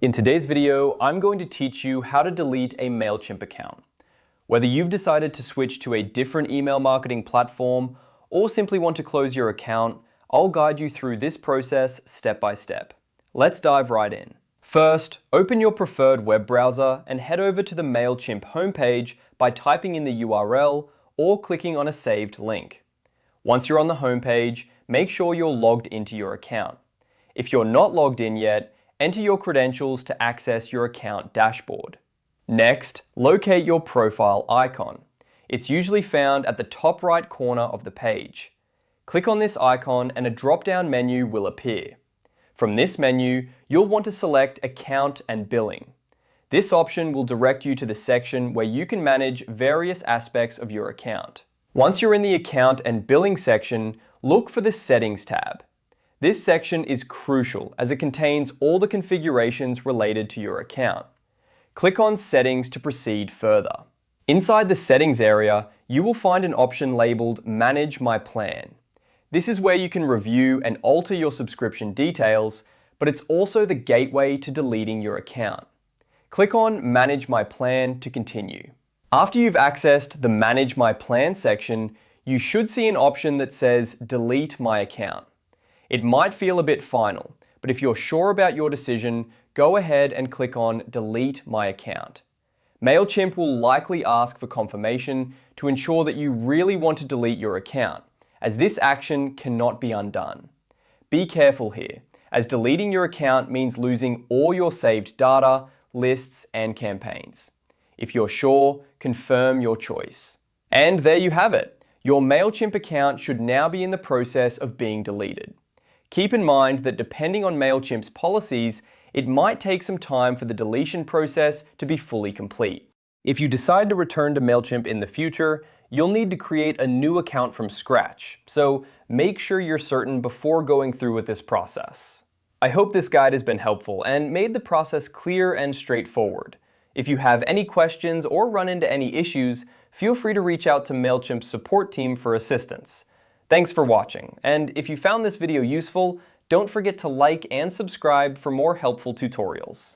In today's video, I'm going to teach you how to delete a Mailchimp account. Whether you've decided to switch to a different email marketing platform or simply want to close your account, I'll guide you through this process step by step. Let's dive right in. First, open your preferred web browser and head over to the Mailchimp homepage by typing in the URL or clicking on a saved link. Once you're on the homepage, make sure you're logged into your account. If you're not logged in yet, enter your credentials to access your account dashboard. Next, locate your profile icon. It's usually found at the top right corner of the page. Click on this icon and a drop-down menu will appear. From this menu, you'll want to select Account and Billing. This option will direct you to the section where you can manage various aspects of your account. Once you're in the Account and Billing section, look for the Settings tab. This section is crucial as it contains all the configurations related to your account. Click on Settings to proceed further. Inside the Settings area, you will find an option labeled Manage My Plan. This is where you can review and alter your subscription details, but it's also the gateway to deleting your account. Click on Manage My Plan to continue. After you've accessed the Manage My Plan section, you should see an option that says Delete My Account. It might feel a bit final, but if you're sure about your decision, go ahead and click on Delete My Account. Mailchimp will likely ask for confirmation to ensure that you really want to delete your account, as this action cannot be undone. Be careful here, as deleting your account means losing all your saved data, lists, and campaigns. If you're sure, confirm your choice. And there you have it. Your Mailchimp account should now be in the process of being deleted. Keep in mind that depending on Mailchimp's policies, it might take some time for the deletion process to be fully complete. If you decide to return to Mailchimp in the future, you'll need to create a new account from scratch, so make sure you're certain before going through with this process. I hope this guide has been helpful and made the process clear and straightforward. If you have any questions or run into any issues, feel free to reach out to Mailchimp's support team for assistance. Thanks for watching, and if you found this video useful, don't forget to like and subscribe for more helpful tutorials.